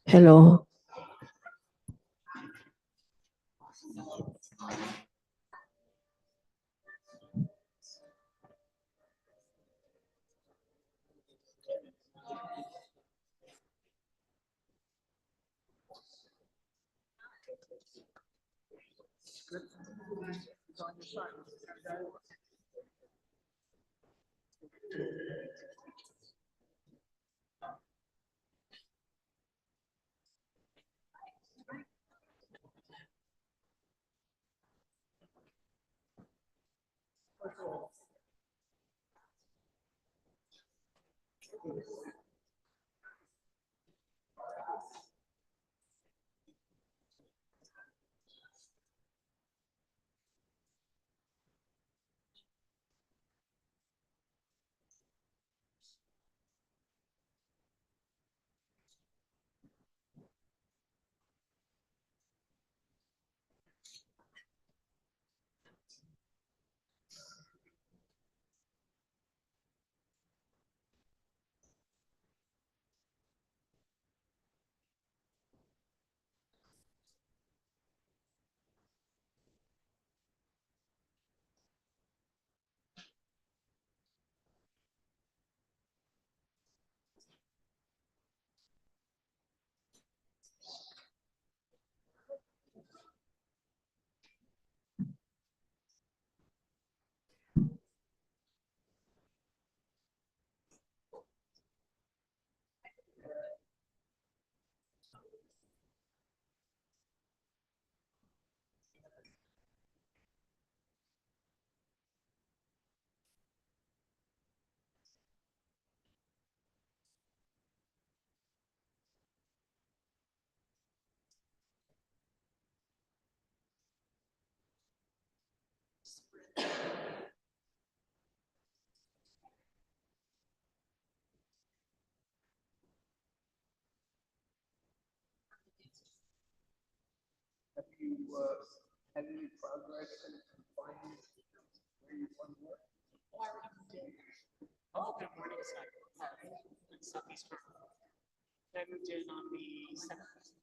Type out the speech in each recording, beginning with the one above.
Hello. Have you had any progress in finding where you want to work? Oh, good morning, sir. In Southeast Florida. I moved in on the 7th.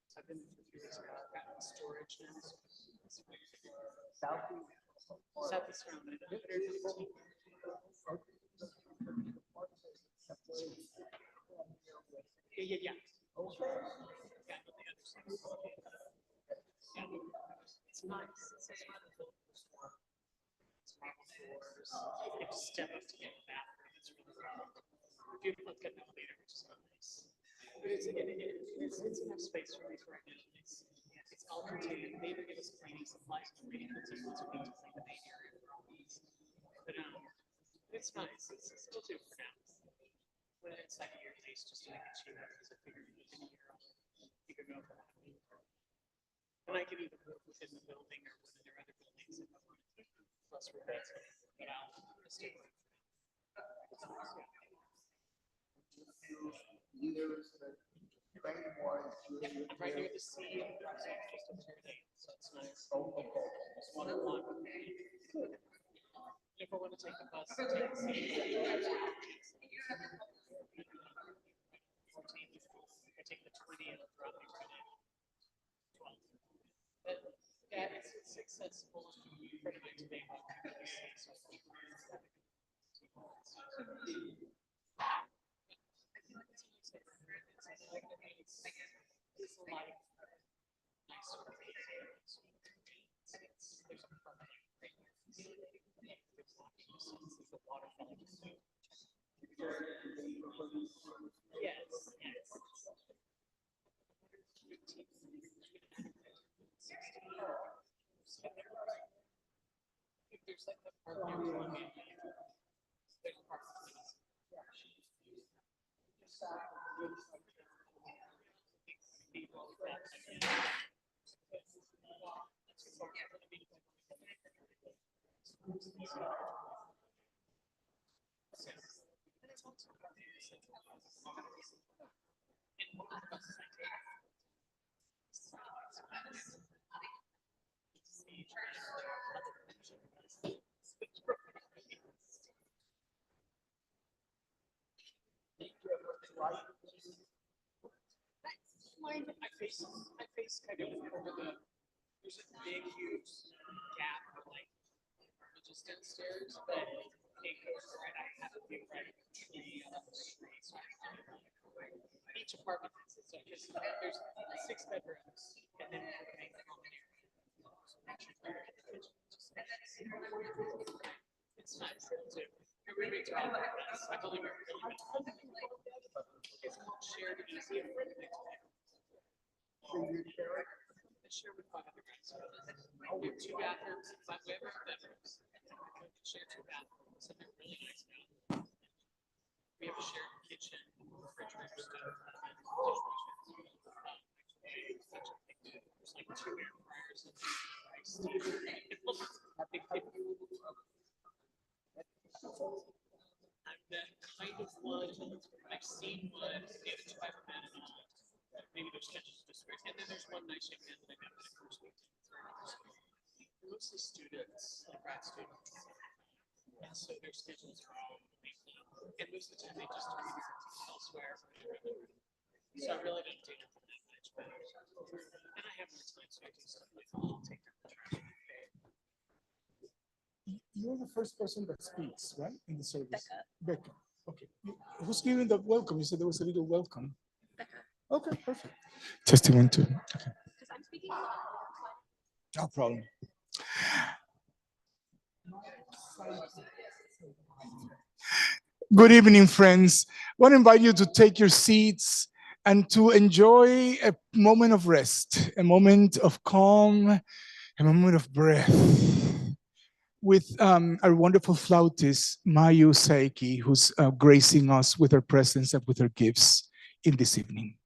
So I've been there for 3 years now. I've got storage now. Southeast Florida. 115. Yeah. Yeah, no, the other side. Yeah. It's nice. It's a smart building. It's marble floors. You have to step up to get in the bathroom. It's really cool. Beautiful. It's got an elevator, which is not nice. But it's enough space for me for right now. It's all contained. They even give us cleaning supplies and cleaning tools once a week to clean the main area for all these. But it's nice. It's still too for now. When it's like a year lease, just to make it cheaper, because I figured within a year you could go for that. And I could even move within the building or one of their other buildings if I wanted to. Plus, we're that's get out and stay away. Years that training wise, Yeah, I'm right near the sea, just up here, so it's nice. oh, okay. Just one-on-one. Good. If I want to take the bus, take the I take the 20 and it'll drop me right at 12. But yeah, it's accessible pretty much today. It's a lot of nice sort of there's a permanent thing. There's a waterfall. Yes. There's like the park near Columbia. There's a park. I face kind of over there's a big, huge gap of like just downstairs, but it goes right. I have a big red tree on the street. So each apartment has its own, because there's 6 bedrooms, and then we're getting common area. It's nice too. Everybody talks about this. I believe it really it's called shared easy. The share with 500 guys. We have 2 bathrooms, we have 5 bedrooms. We share 2 bathrooms, and they're really nice now. We have a shared kitchen, refrigerator stuff, there's like 2 air fryers and rice. It looks big. I'm that kind of one. I've seen one. Maybe it's 5 minutes. Maybe there's sketches of this, and then there's one nice young man that I met when I first moved in. Mostly students, like grad students, and so their schedules are all weekly. And most of the time they just are elsewhere. So I really don't take them that much, but and I have more time, so I do stuff like I'll take them to trash. You're the first person that speaks, right, in the service? Becca. Okay. Who's giving the welcome? You said there was a little welcome. Becca. Okay, perfect. Testing 1, 2. Okay. Because I'm speaking. No problem. Good evening, friends. I want to invite you to take your seats and to enjoy a moment of rest, a moment of calm, a moment of breath with our wonderful flautist, Mayu Saiki, who's gracing us with her presence and with her gifts in this evening.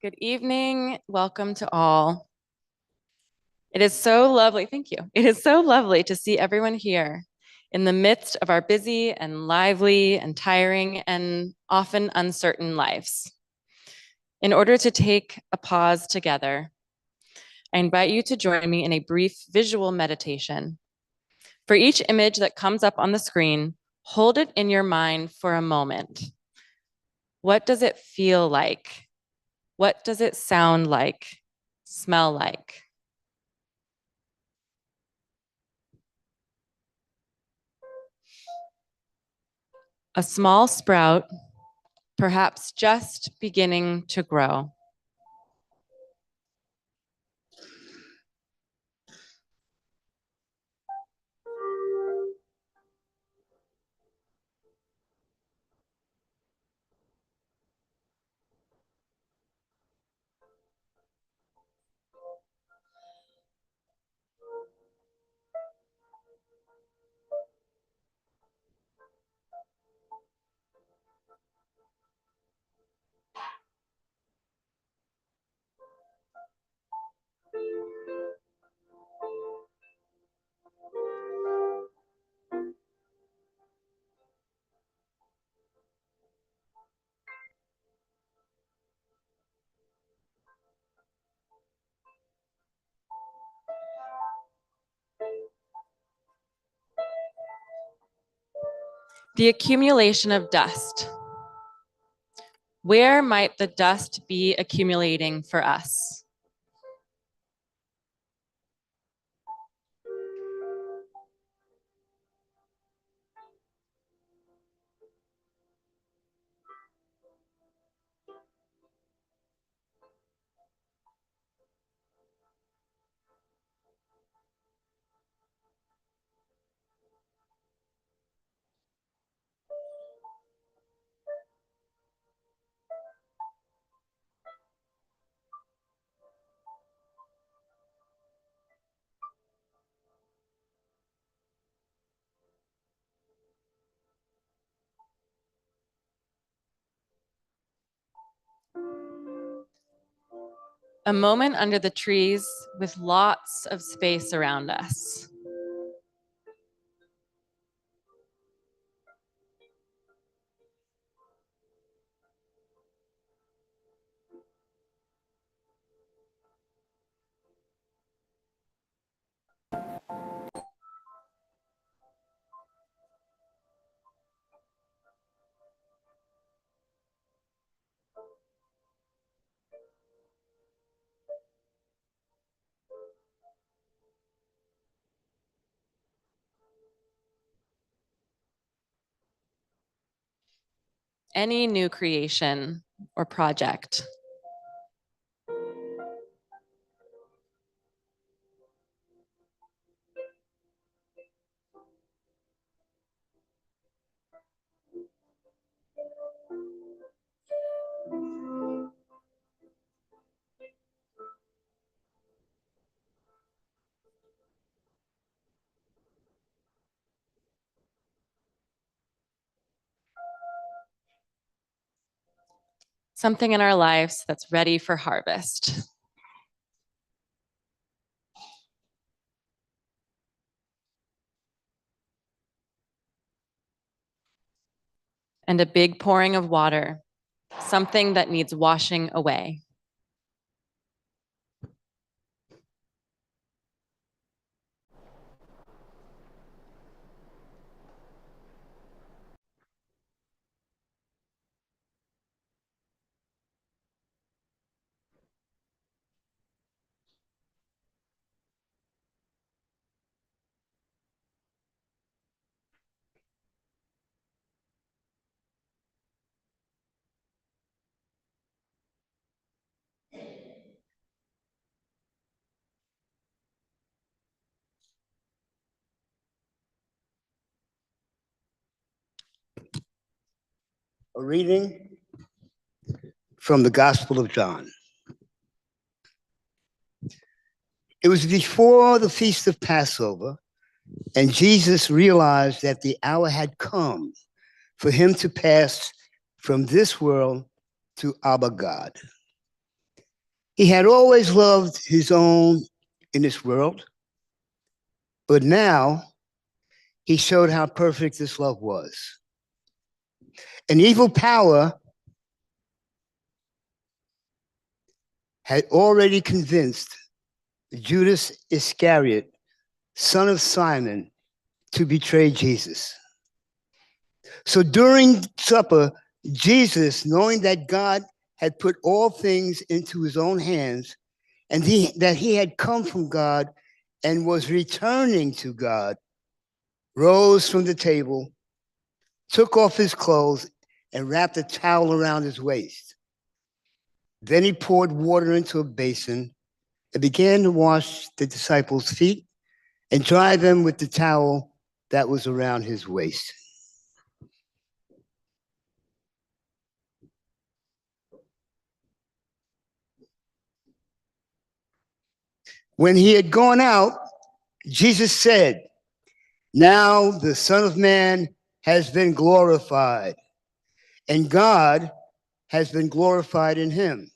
Good evening. Welcome to all. It is so lovely. Thank you. It is so lovely to see everyone here in the midst of our busy and lively and tiring and often uncertain lives. In order to take a pause together, I invite you to join me in a brief visual meditation. For each image that comes up on the screen, hold it in your mind for a moment. What does it feel like? What does it sound like? Smell like? A small sprout, perhaps just beginning to grow. The accumulation of dust. Where might the dust be accumulating for us? A moment under the trees with lots of space around us. Any new creation or project. Something in our lives that's ready for harvest. And a big pouring of water, something that needs washing away. A reading from the Gospel of John. It was before the feast of Passover, and Jesus realized that the hour had come for him to pass from this world to Abba God. He had always loved his own in this world, but now he showed how perfect this love was. An evil power had already convinced Judas Iscariot, son of Simon, to betray Jesus. So during supper, Jesus, knowing that God had put all things into his own hands, and that he had come from God and was returning to God, rose from the table, took off his clothes, and wrapped a towel around his waist. Then he poured water into a basin and began to wash the disciples' feet and dry them with the towel that was around his waist. When he had gone out, Jesus said, "Now the Son of Man has been glorified, and God has been glorified in him.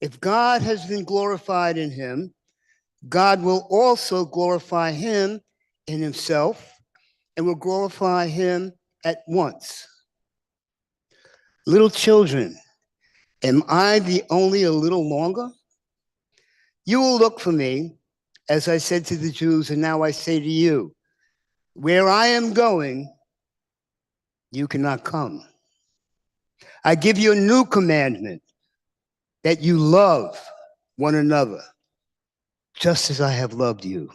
If God has been glorified in him, God will also glorify him in himself and will glorify him at once. Little children, am I the only a little longer? You will look for me, as I said to the Jews, and now I say to you, where I am going, you cannot come. I give you a new commandment, that you love one another, just as I have loved you.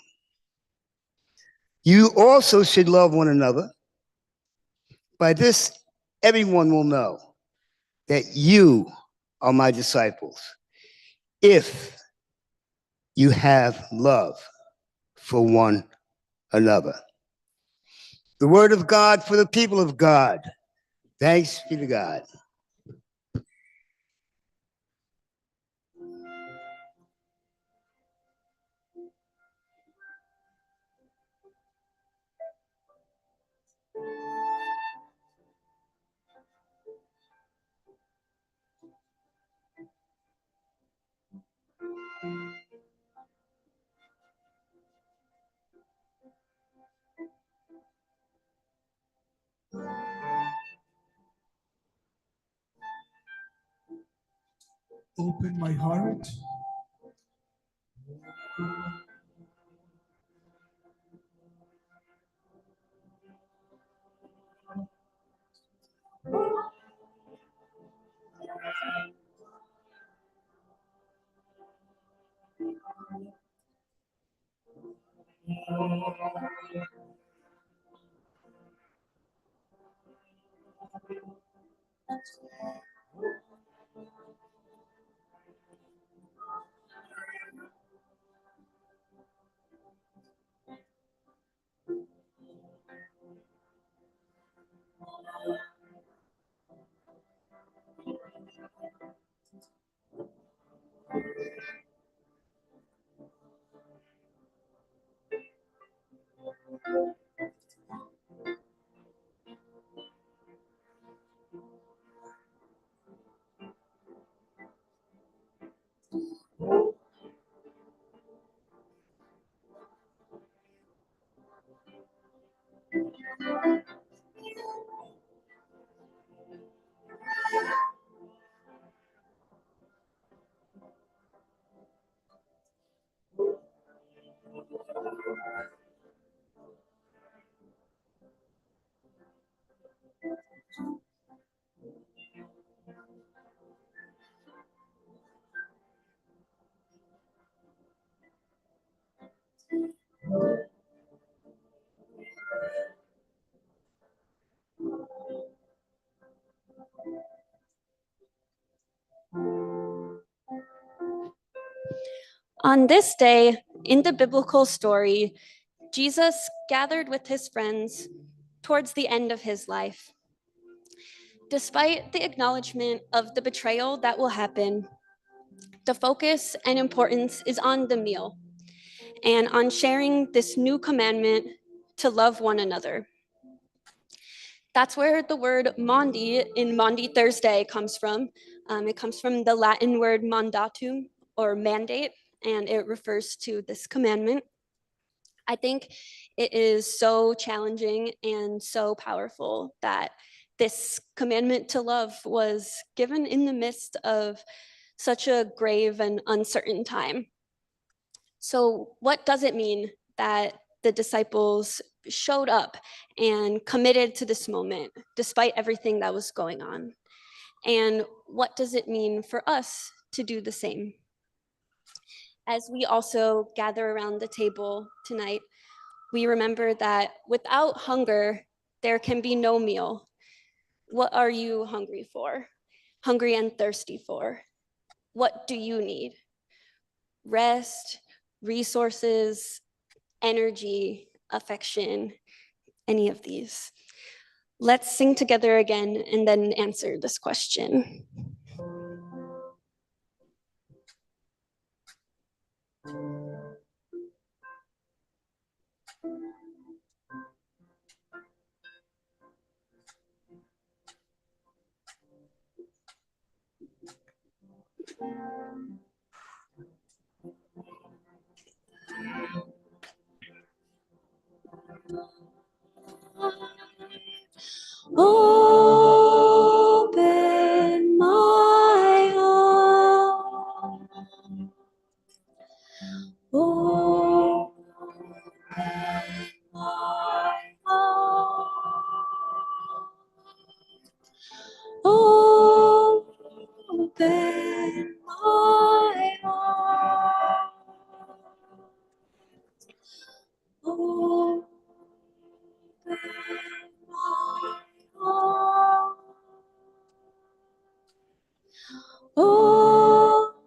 You also should love one another. By this, everyone will know that you are my disciples, if you have love for one another." The word of God for the people of God. Thanks be to God. Open my heart. On this day, in the biblical story, Jesus gathered with his friends towards the end of his life. Despite the acknowledgement of the betrayal that will happen, the focus and importance is on the meal and on sharing this new commandment to love one another. That's where the word Maundy in Maundy Thursday comes from, It comes from the Latin word mandatum, or mandate, and it refers to this commandment. I think it is so challenging and so powerful that this commandment to love was given in the midst of such a grave and uncertain time. So, what does it mean that the disciples showed up and committed to this moment despite everything that was going on? And what does it mean for us to do the same? As we also gather around the table tonight, we remember that without hunger, there can be no meal. What are you hungry for? Hungry and thirsty for? What do you need? Rest, resources, energy, affection, any of these? Let's sing together again and then answer this question. Open my heart. Open my heart. Open my heart. Open my heart. Open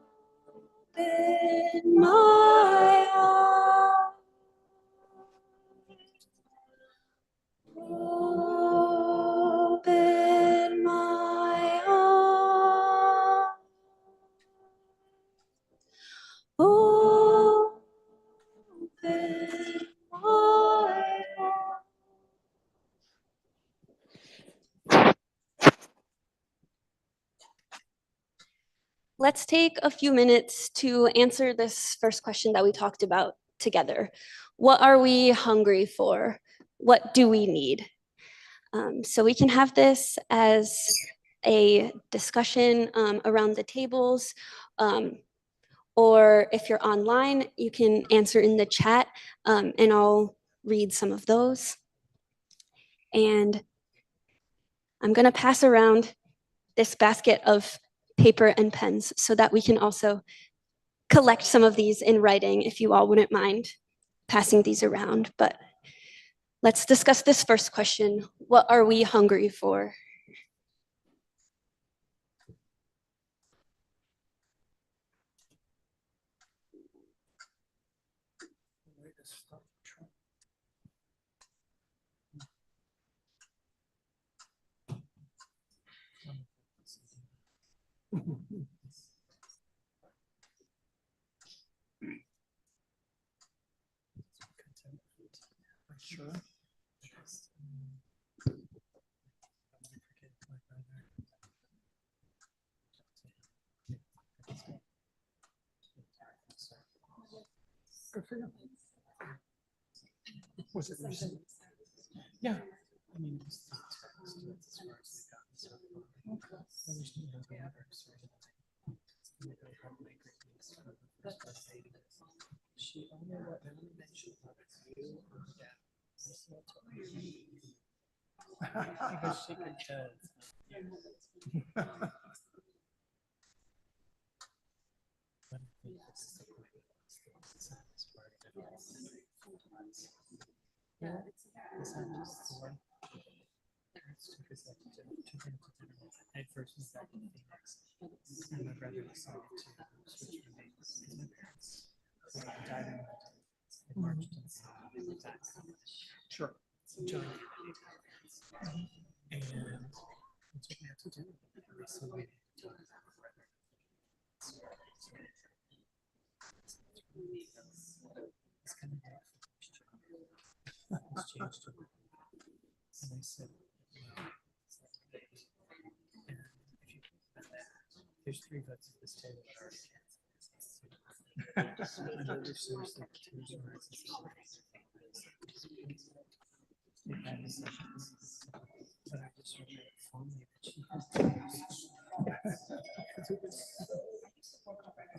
my heart. Open my heart. Open my heart. Let's take a few minutes to answer this first question that we talked about together. What are we hungry for? What do we need? So we can have this as a discussion around the tables, or if you're online, you can answer in the chat, and I'll read some of those. And I'm going to pass around this basket of paper and pens so that we can also collect some of these in writing if you all wouldn't mind passing these around. But let's discuss this first question. What are we hungry for? Sure. Good for you. Was it recent? Yeah. I mean, it's as far as we've gotten so far. I wish you had the anniversary. She only mentioned you or dad. Because she could tell. Yeah, is that just four? Parents took us up to dinner. At first, we got to Phoenix, and my brother decided to switch roommates because my parents died in the marched inside and back. Sure. Joined and we took me out to dinner. And they still waited until I was my brother. It's kind of hard for it's changed a little. And I said, well, and if you think about that, There's 3 votes at this table that are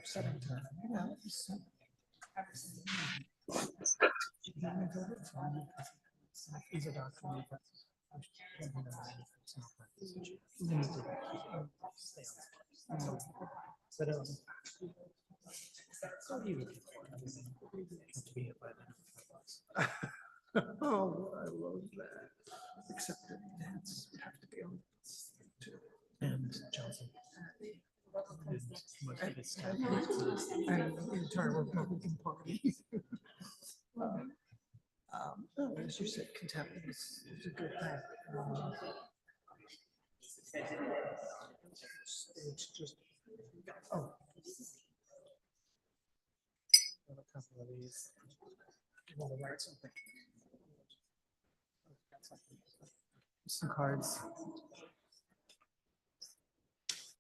upsetting to her. He's a doctor. But he would to be hit by that. Oh, I love that. Except that that's would have to be on. And Johnson. And most of his staff. And the entire Republican Party. As you said, contempt is a good thing. It's just, oh. A couple of these. I want to write something. Some cards.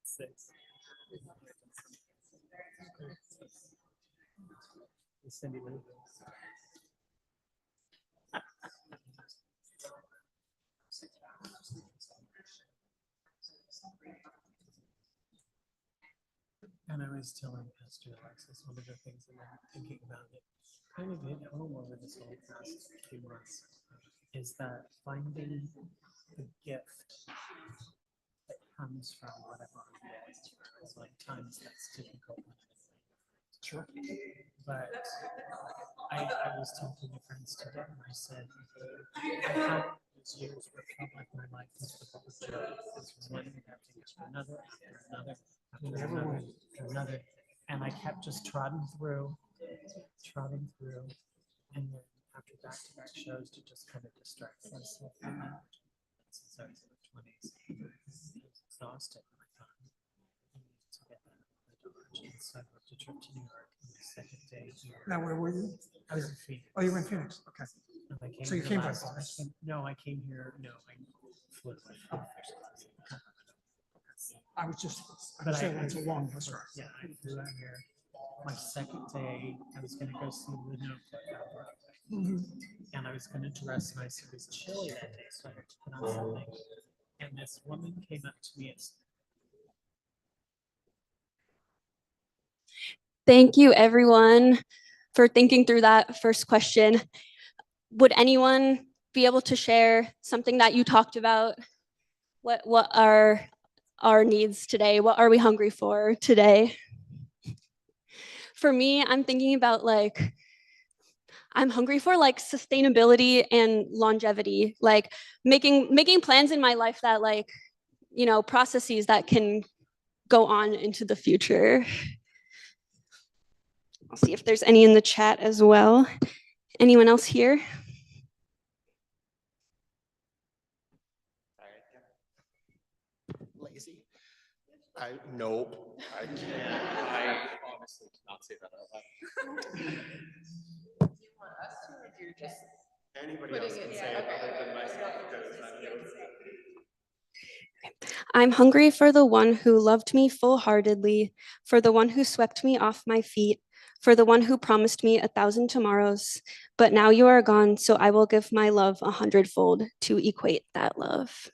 6. Cindy Lou. And I was telling Pastor Alexis, one of the things that I'm thinking about it kind of hit home over this whole past few months is that finding the gift that comes from whatever is like times that's difficult. Sure. But I was talking to friends today and I said, I had those years where it felt like my life was the book of Job. It's one after another, after another, after another, after another. And I kept just trotting through. And then after back-to-back shows to just kind of distract myself from it. Since I was in the 20s, I was exhausted. And I thought, I need to get that out of the Dodge. And so I booked a trip to New York on the second day here. Now, where were you? I was in Phoenix. Oh, you were in Phoenix. Okay. And I came So you here came by last- bus? No, I came here. No, I flew. I was just, I But said it's a long bus ride. Yeah, I flew out here. My second day, I was going to go see the Notebook Opera. And I was going to dress nice. It was chilly that day, so I had to put on something. And this woman came up to me and said, Thank you, everyone, for thinking through that first question. Would anyone be able to share something that you talked about? What are our needs today? What are we hungry for today? For me, I'm thinking about like, I'm hungry for like sustainability and longevity, like making plans in my life that like, you know, processes that can go on into the future. I'll see if there's any in the chat as well. Anyone else here? Lazy. Nope. I can't. I honestly cannot say that out loud. Do you want us to, or do you just Anybody putting else can it? say Yeah, it okay. other than myself because I'm the other. I'm hungry for the one who loved me full-heartedly, for the one who swept me off my feet, for the one who promised me 1,000 tomorrows. But now you are gone, so I will give my love 100-fold to equate that love.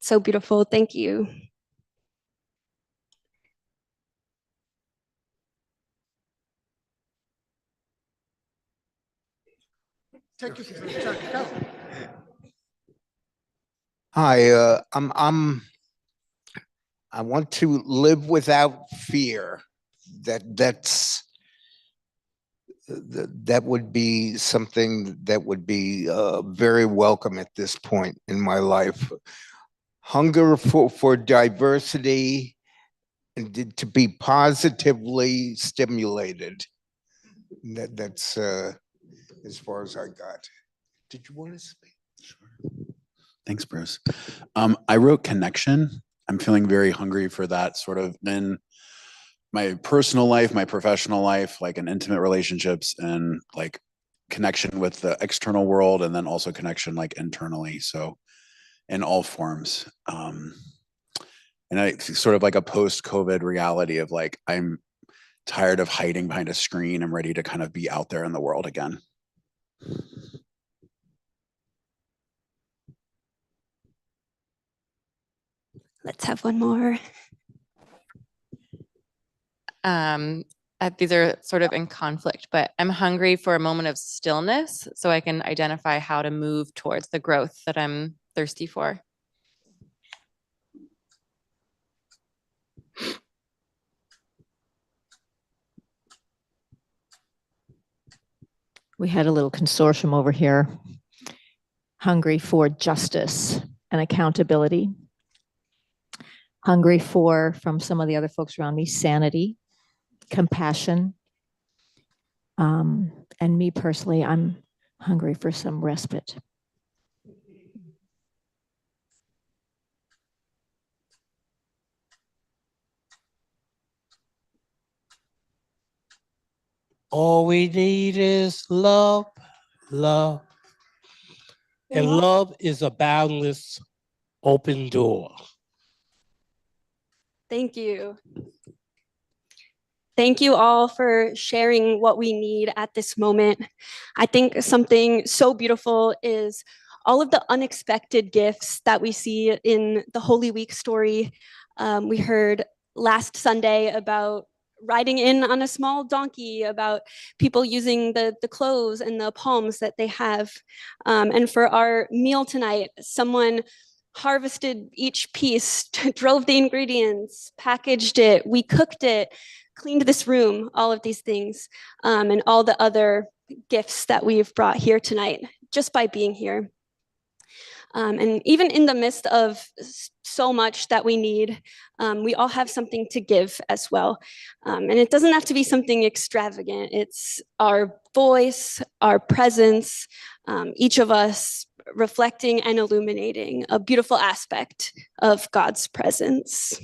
So beautiful. Thank you. Take your turn. Go. Hi, I want to live without fear. That would be something that would be very welcome at this point in my life. Hunger for diversity and to be positively stimulated. That's as far as I got. Did you want to speak? Sure. Thanks, Bruce. I wrote connection. I'm feeling very hungry for that sort of in my personal life, my professional life, like in intimate relationships and like connection with the external world and then also connection like internally. So in all forms. And And it's sort of like a post-COVID reality of like, I'm tired of hiding behind a screen. I'm ready to kind of be out there in the world again. Let's have one more. These are sort of in conflict, but I'm hungry for a moment of stillness so I can identify how to move towards the growth that I'm thirsty for. We had a little consortium over here, hungry for justice and accountability. Hungry for, from some of the other folks around me, sanity, compassion. And me personally, I'm hungry for some respite. All we need is love, love. And love is a boundless open door. Thank you. Thank you all for sharing what we need at this moment. I think something so beautiful is all of the unexpected gifts that we see in the Holy Week story. We heard last Sunday about riding in on a small donkey, about people using the clothes and the palms that they have. And for our meal tonight, someone harvested each piece, drove the ingredients, packaged it, we cooked it, cleaned this room, all of these things, and all the other gifts that we've brought here tonight just by being here. And even in the midst of so much that we need, we all have something to give as well. And it doesn't have to be something extravagant. It's our voice, our presence, each of us reflecting and illuminating a beautiful aspect of God's presence.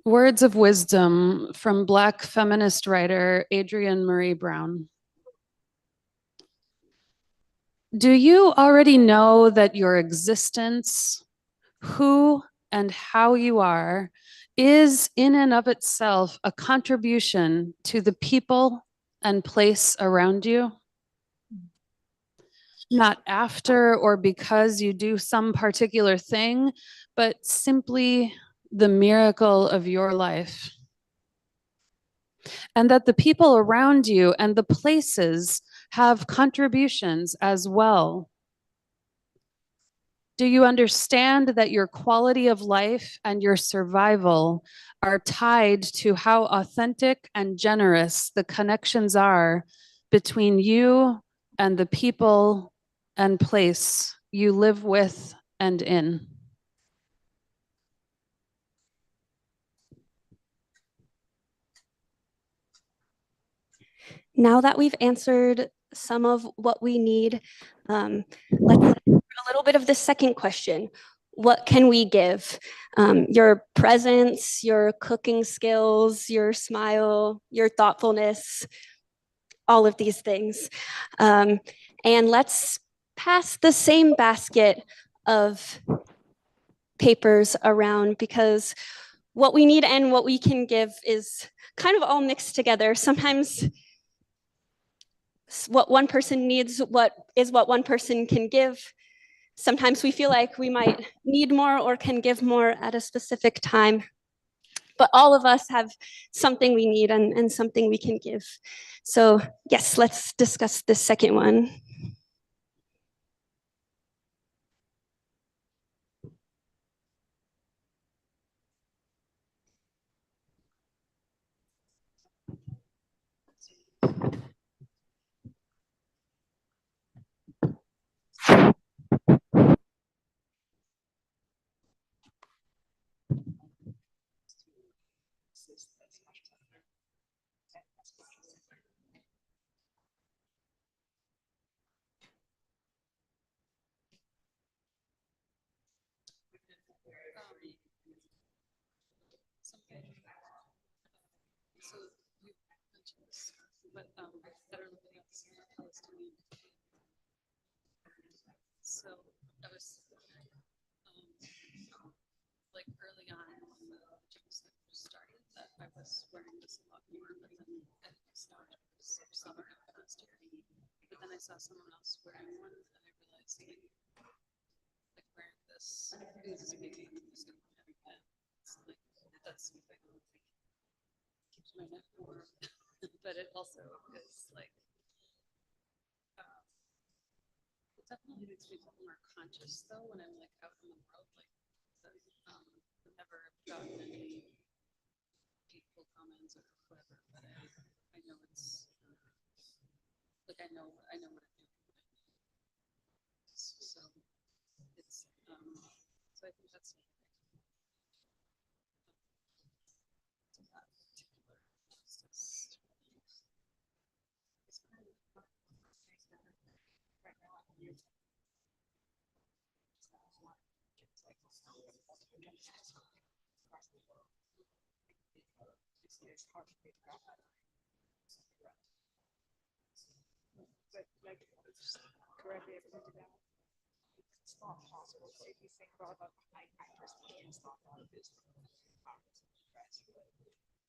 Words of wisdom from Black feminist writer Adrienne Maree Brown. Do you already know that your existence, who and how you are, is in and of itself a contribution to the people and place around you? Not after or because you do some particular thing, but simply the miracle of your life. And that the people around you and the places have contributions as well. Do you understand that your quality of life and your survival are tied to how authentic and generous the connections are between you, and the people and place you live with and in. Now that we've answered some of what we need, let's a little bit of the second question. What can we give? Your presence, your cooking skills, your smile, your thoughtfulness, all of these things. And let's pass the same basket of papers around, because what we need and what we can give is kind of all mixed together. Sometimes what one person needs what one person can give. Sometimes we feel like we might need more or can give more at a specific time. But all of us have something we need and something we can give. So yes, let's discuss the second one. So you mentioned this, but that are living in Palestinian. So I was like early on when the genocide started, that I was wearing this a lot more, but then it stopped summer last year. But then I saw someone else wearing one, and I realized like wearing this is making this it's like that's something keeps my neck warm, but it also is like it definitely makes me more conscious though when I'm like out in the world, like I've never gotten any hateful comments or whatever, but I know it's like I know what I'm doing. So it's so I think that's that particular justice. Right now I'm here. It's hard to figure out. But like correctly everything down. It's not possible. So if you think about my actress, it's not all of this. I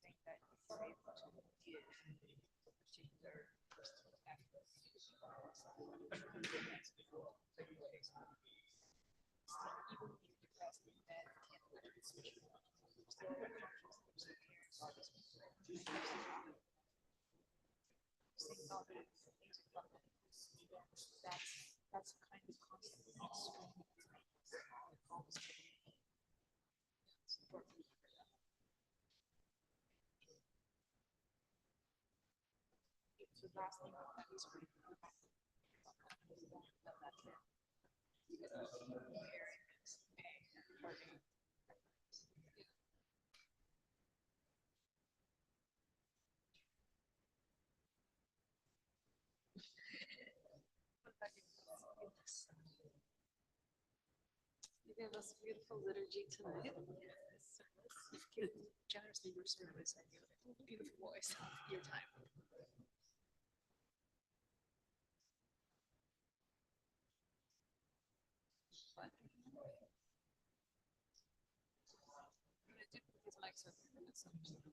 think that you're able to give a particular personal effort. That's kind of constant. The last thing that is really you gave us a beautiful liturgy tonight. Generously your service and your beautiful voice, your time. What? I did put these mics up here sometimes.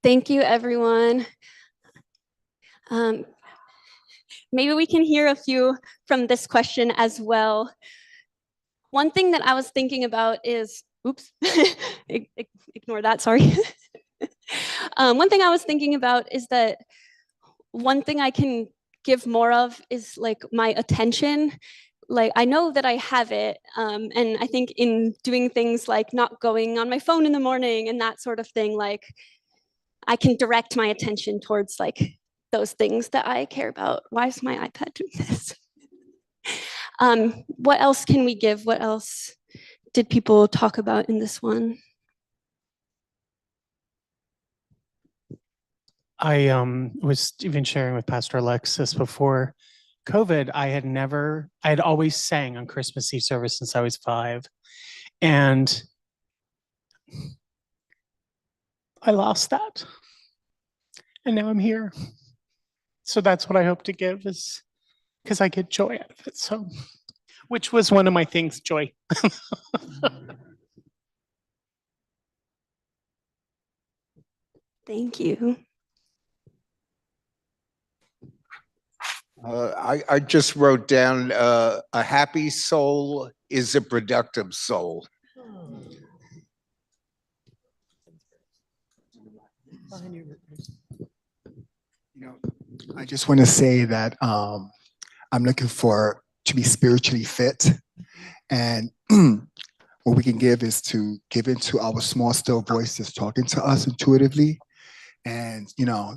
Thank you, everyone. Maybe we can hear a few from this question as well. One thing that I was thinking about is, oops, ignore that, sorry. One thing I was thinking about is that one thing I can give more of is like my attention. Like I know that I have it, and I think in doing things like not going on my phone in the morning and that sort of thing, like I can direct my attention towards like those things that I care about. Why is my iPad doing this? What else can we give? What else did people talk about in this one? I was even sharing with Pastor Alexis before COVID, I had always sang on Christmas Eve service since I was 5. And I lost that. And now I'm here. So that's what I hope to give, is because I get joy out of it. So, which was one of my things, joy. Thank you. I just wrote down, a happy soul is a productive soul. I just want to say that I'm looking to be spiritually fit, and what we can give is to give into our small, still voice that's talking to us intuitively. And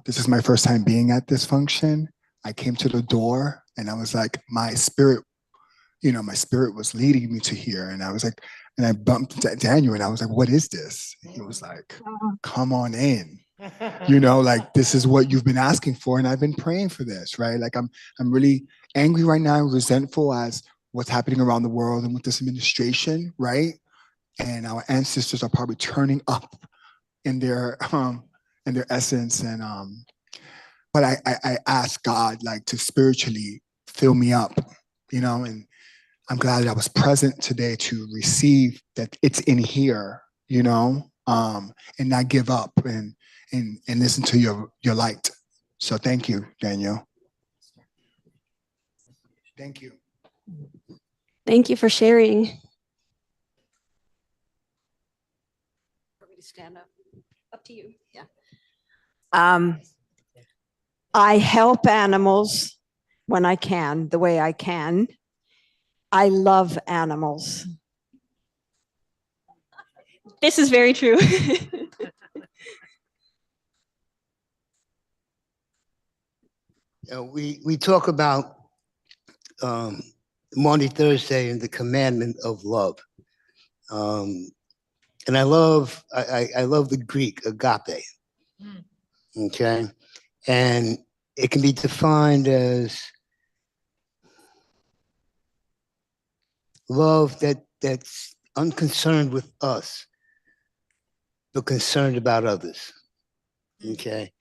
this is my first time being at this function. I came to the door, and I was like, my spirit was leading me to here, and I was like, and I bumped into Daniel, and I was like, what is this? And he was like, come on in. Like, this is what you've been asking for, and I've been praying for this, right? Like, I'm really angry right now, resentful as what's happening around the world and with this administration, right? And our ancestors are probably turning up in their essence, and but I ask God, like, to spiritually fill me up, and I'm glad that I was present today to receive that it's in here, and not give up and listen to your light. So thank you, Daniel. Thank you. Thank you for sharing. Want me to stand up? Up to you. Yeah. I help animals when I can, the way I can. I love animals. This is very true. We talk about Maundy Thursday and the commandment of love, and I love the Greek agape. Okay, and it can be defined as love that's unconcerned with us, but concerned about others. Okay,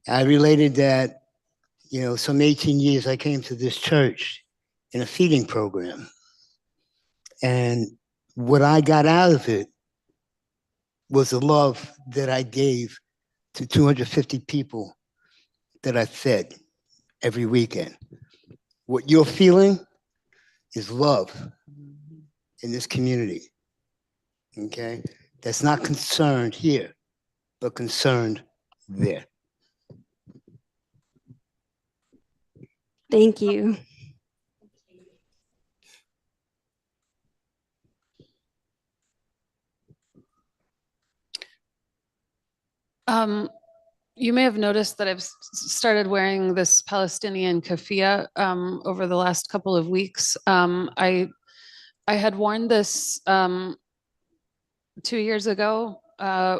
I related that. Some 18 years I came to this church in a feeding program. And what I got out of it was the love that I gave to 250 people that I fed every weekend. What you're feeling is love in this community, okay? That's not concerned here, but concerned there. Thank you. You may have noticed that I've started wearing this Palestinian keffiyeh over the last couple of weeks. I had worn this 2 years ago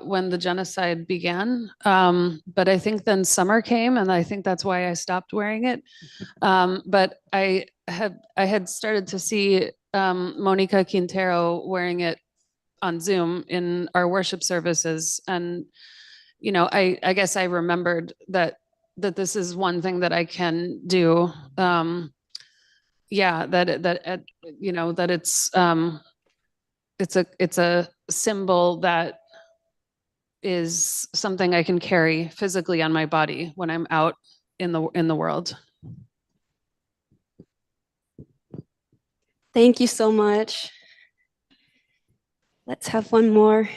when the genocide began, but I think then summer came, and I think that's why I stopped wearing it. But I had started to see Monica Quintero wearing it on Zoom in our worship services, and I guess I remembered that this is one thing that I can do. Yeah, that it's a symbol that is something I can carry physically on my body when I'm out in the world. Thank you so much. Let's have one more.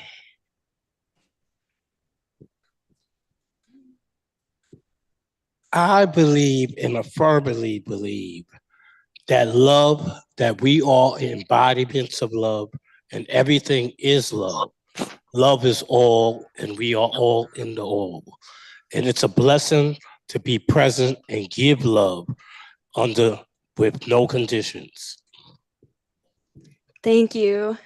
I believe and firmly believe that love, that we are embodiments of love, and everything is love. Love is all, and we are all in the all. And it's a blessing to be present and give love under with no conditions. Thank you.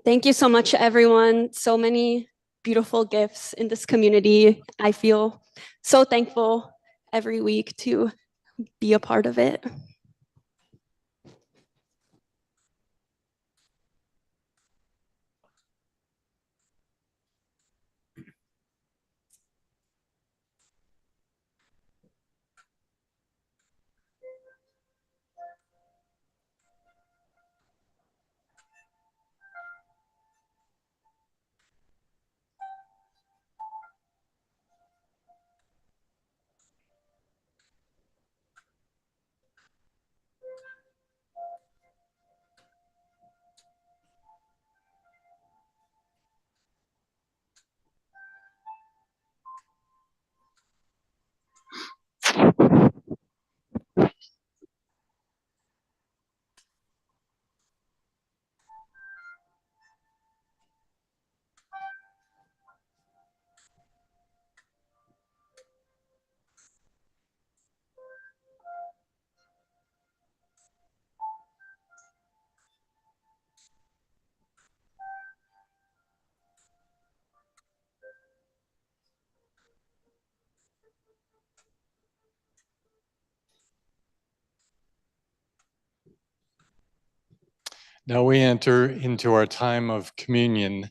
Thank you so much, everyone. So many beautiful gifts in this community. I feel so thankful every week to be a part of it. Now we enter into our time of communion.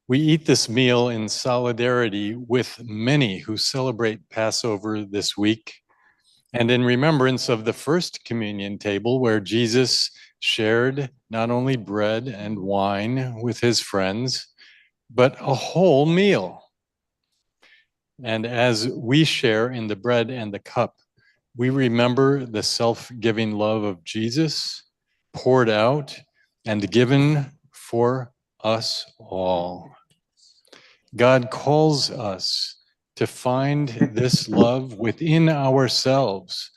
We eat this meal in solidarity with many who celebrate Passover this week, and in remembrance of the first communion table where Jesus shared not only bread and wine with his friends, but a whole meal. And as we share in the bread and the cup, we remember the self-giving love of Jesus poured out and given for us all. God calls us to find this love within ourselves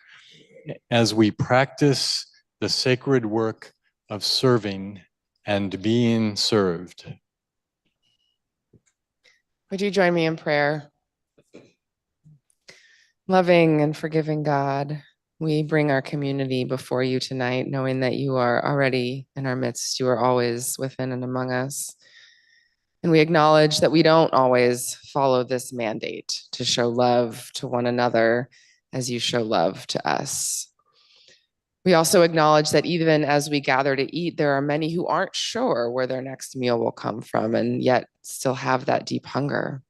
as we practice the sacred work of serving and being served. Would you join me in prayer? Loving and forgiving God, we bring our community before you tonight, knowing that you are already in our midst. You are always within and among us. And we acknowledge that we don't always follow this mandate to show love to one another as you show love to us. We also acknowledge that even as we gather to eat, there are many who aren't sure where their next meal will come from and yet still have that deep hunger.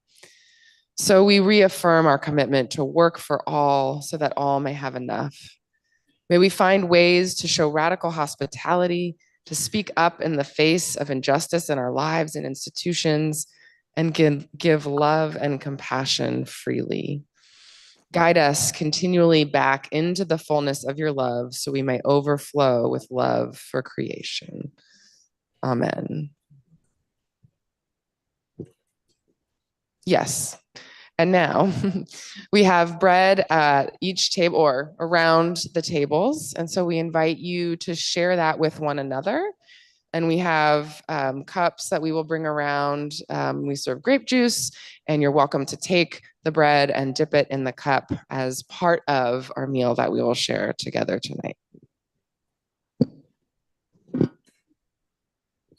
So we reaffirm our commitment to work for all so that all may have enough. May we find ways to show radical hospitality, to speak up in the face of injustice in our lives and institutions, and give love and compassion freely. Guide us continually back into the fullness of your love so we may overflow with love for creation. Amen. Yes. And now we have bread at each table or around the tables. And so we invite you to share that with one another. And we have cups that we will bring around. We serve grape juice, and you're welcome to take the bread and dip it in the cup as part of our meal that we will share together tonight.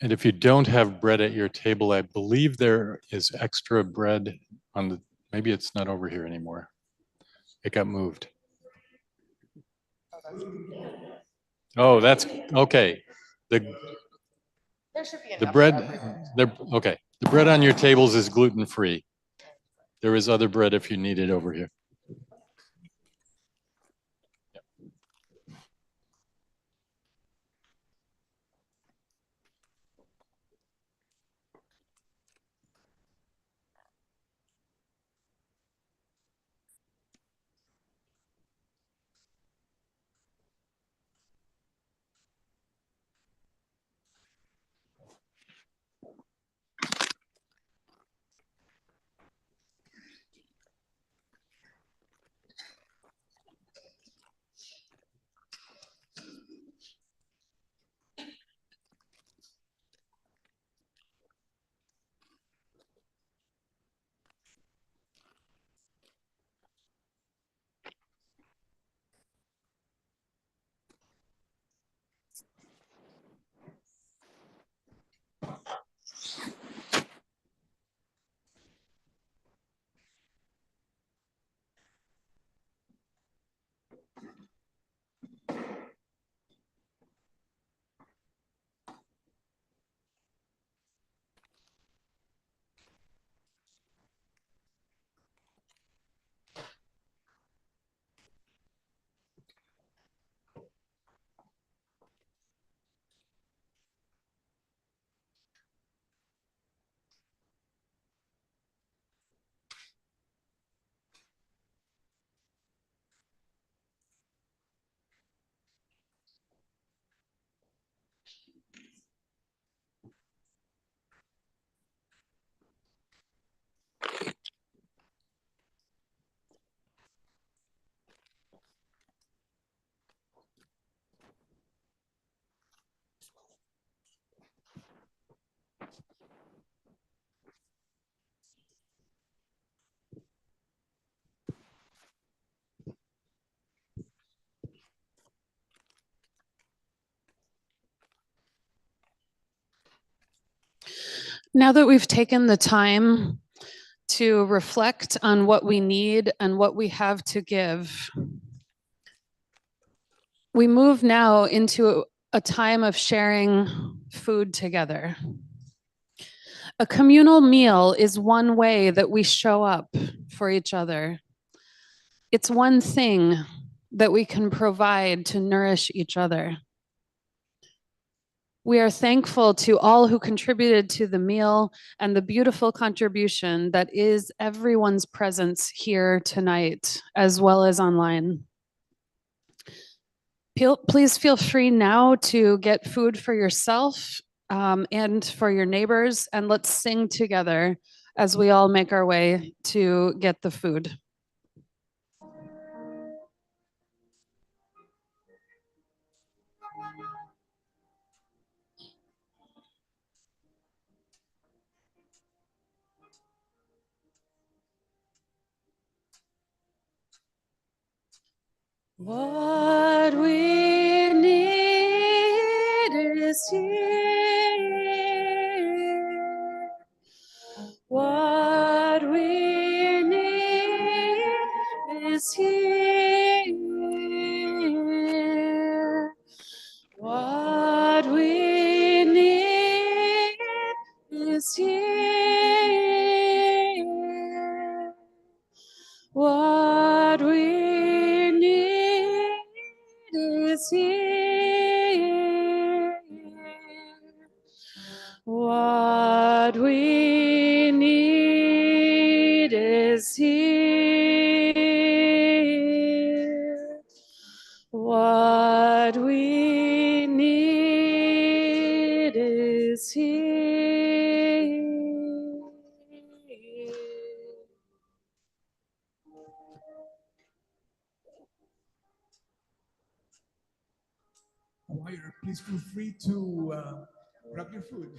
And if you don't have bread at your table, I believe there is extra bread on the, maybe it's not over here anymore. It got moved. Oh, that's okay. There should be The bread, okay. The bread on your tables is gluten-free. There is other bread if you need it over here. Now that we've taken the time to reflect on what we need and what we have to give, we move now into a time of sharing food together. A communal meal is one way that we show up for each other. It's one thing that we can provide to nourish each other. We are thankful to all who contributed to the meal and the beautiful contribution that is everyone's presence here tonight, as well as online. Please feel free now to get food for yourself and for your neighbors, and let's sing together as we all make our way to get the food. What we need is here. What we need is here. What we need is here. What we need is here. What we need is here. What we need is here. Choir, please feel free to grab your food.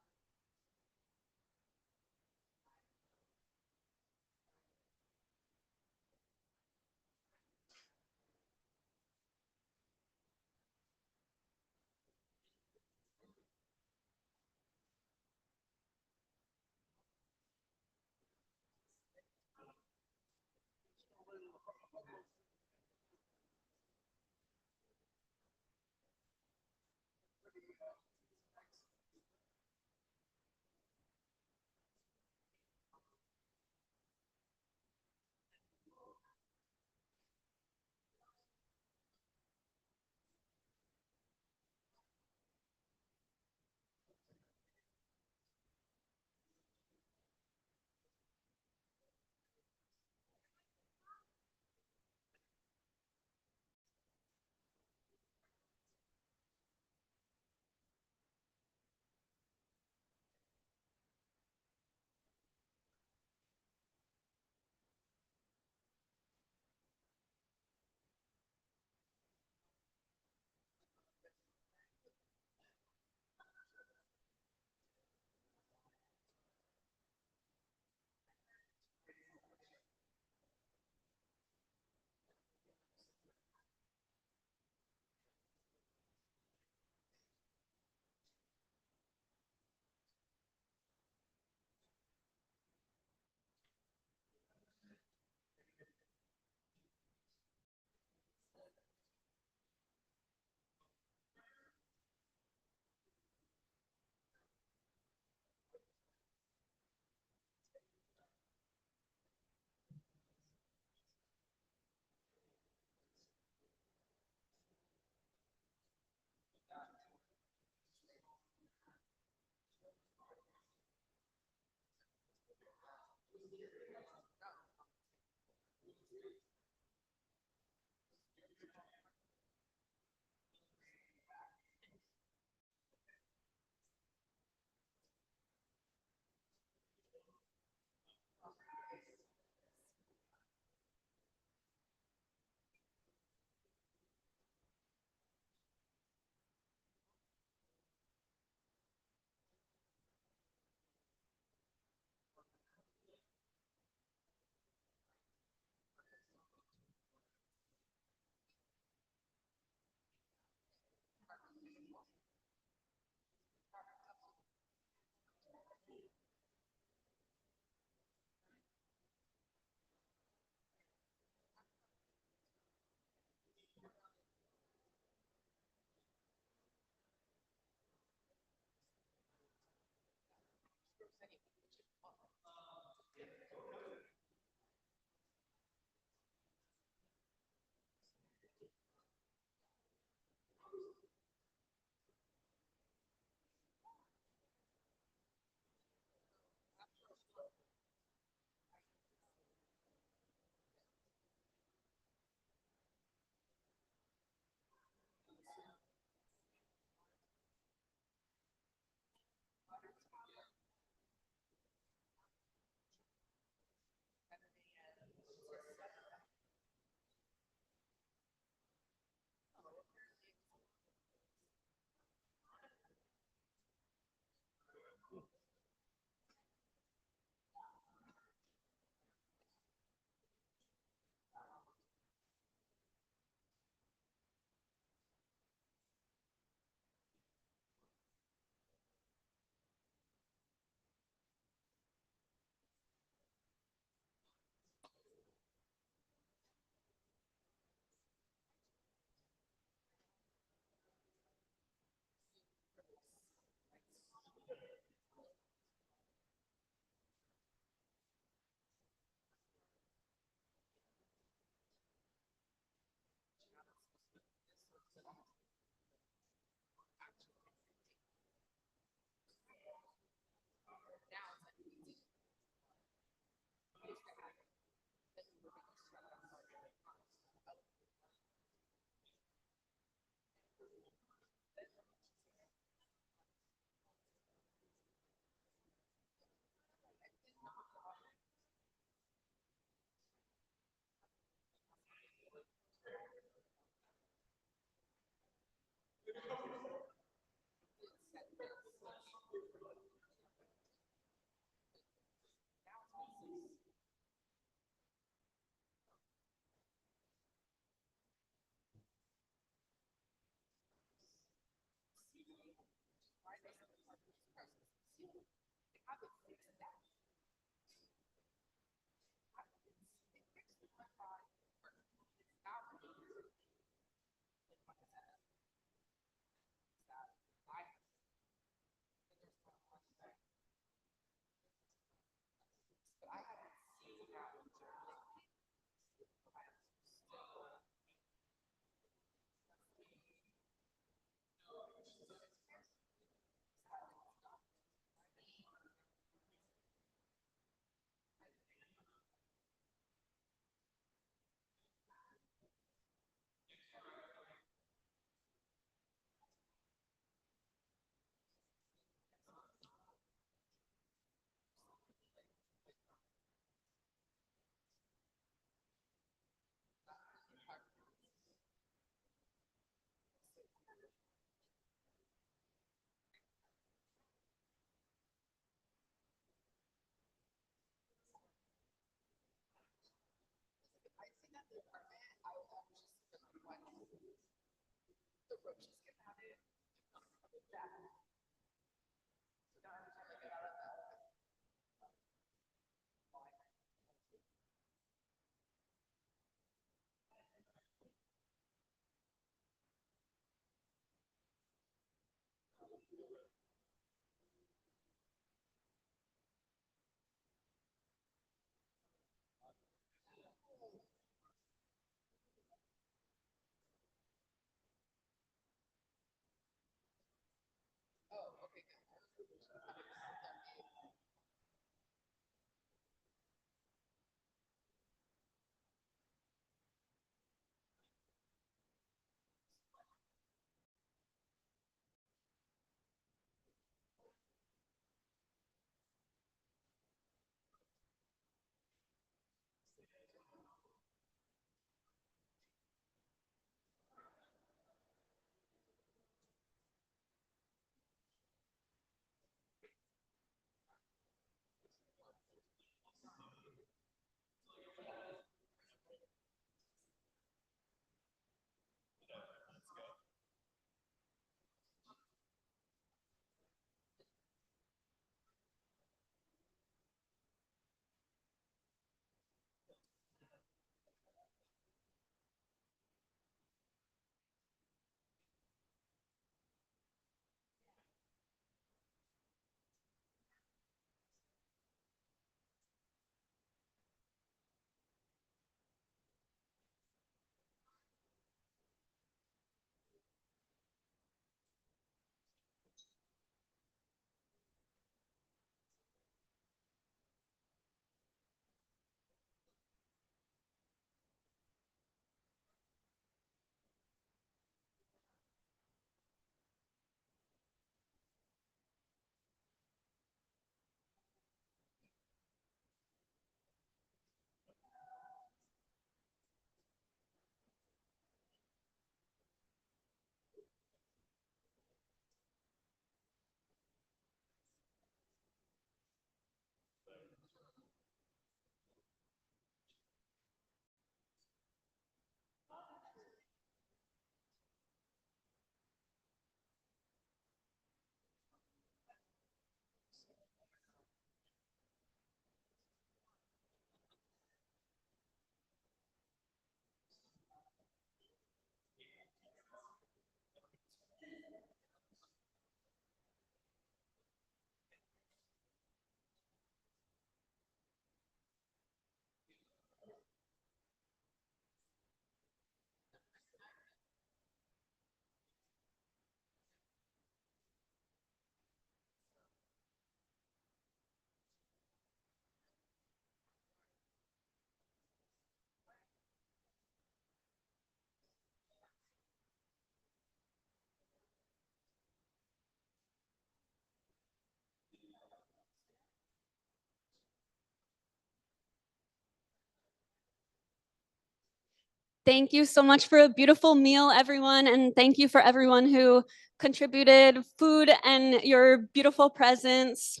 Thank you so much for a beautiful meal, everyone. And thank you for everyone who contributed food and your beautiful presents.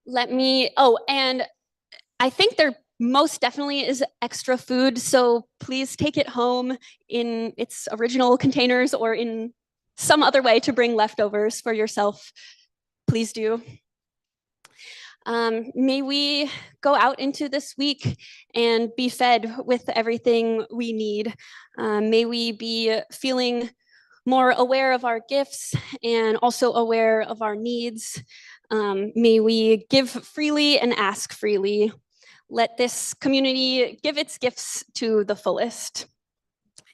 And I think there most definitely is extra food. So please take it home in its original containers or in some other way to bring leftovers for yourself. Please do. May we go out into this week and be fed with everything we need. May we be feeling more aware of our gifts and also aware of our needs. May we give freely and ask freely. Let this community give its gifts to the fullest.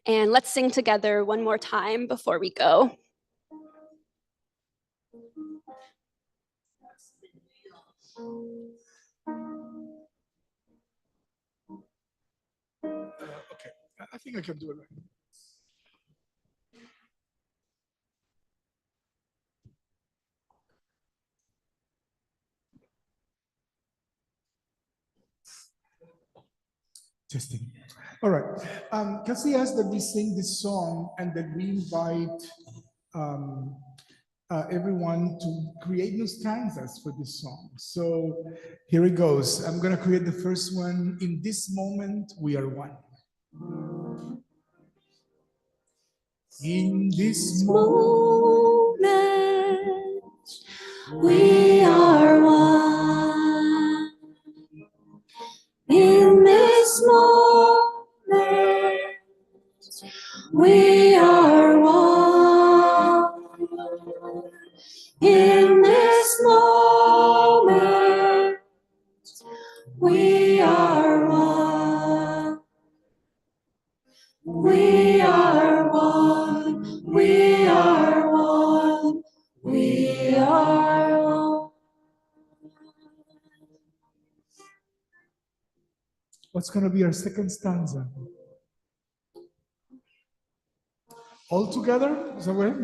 And let's sing together one more time before we go. Okay, I think I can do it right. Testing. All right. Kelsey asked that we sing this song and that we invite everyone to create new stanzas for this song. So here it goes. I'm going to create the first one. In this moment, we are one. In this moment, we are one. In this moment, we are one. In this moment, we are one. We are one. We are one. We are one. What's going to be our second stanza? All together? Is that what?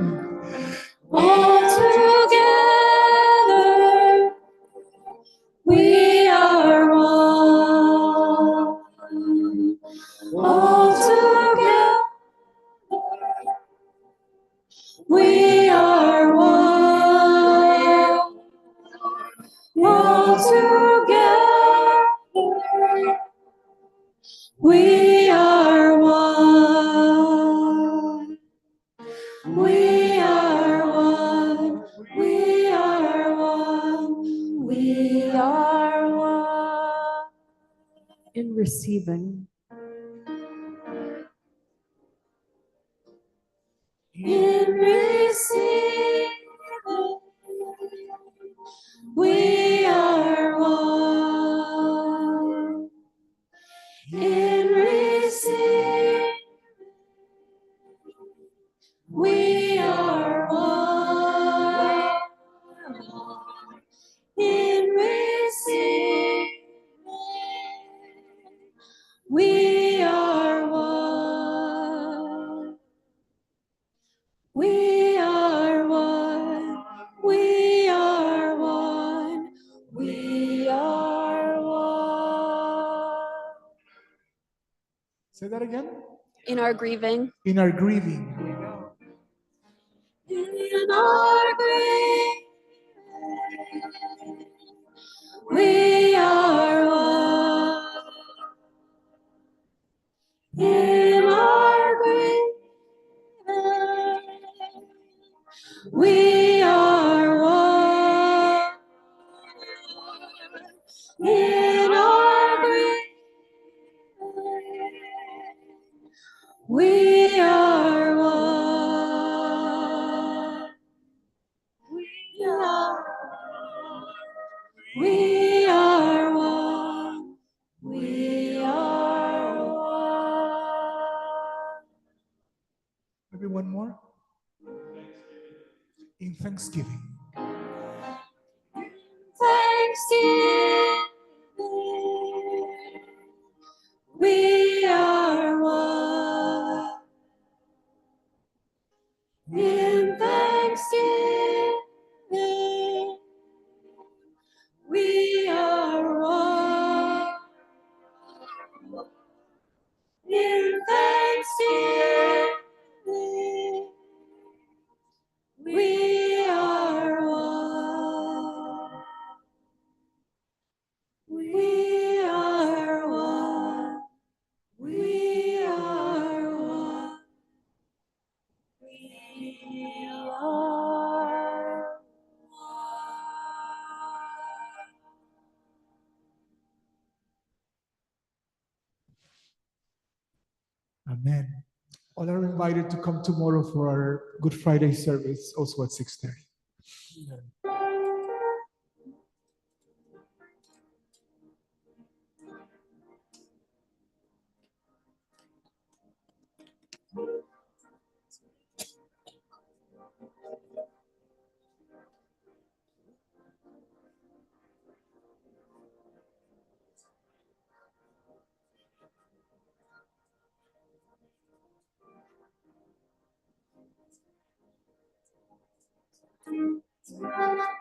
All together, we are one. All together, we are one. All together, we are one. We are one. We are one. We are one. In receiving. In receiving, we are one. In receiving, we are one. In receiving, we are one. We are one. We are one. We are one. Say that again. In our grieving. In our grieving. In our grieving, we are one. In our grieving, we are one. In our grieving, we are one. We are one. We are one. Maybe one more. In thanksgiving. Thanksgiving, we are one. In thanksgiving, we are one. In thanksgiving, we are one. We are one. We are one. We are one. Amen. All are invited to come tomorrow for our Good Friday service, also at 6:30. Thank you.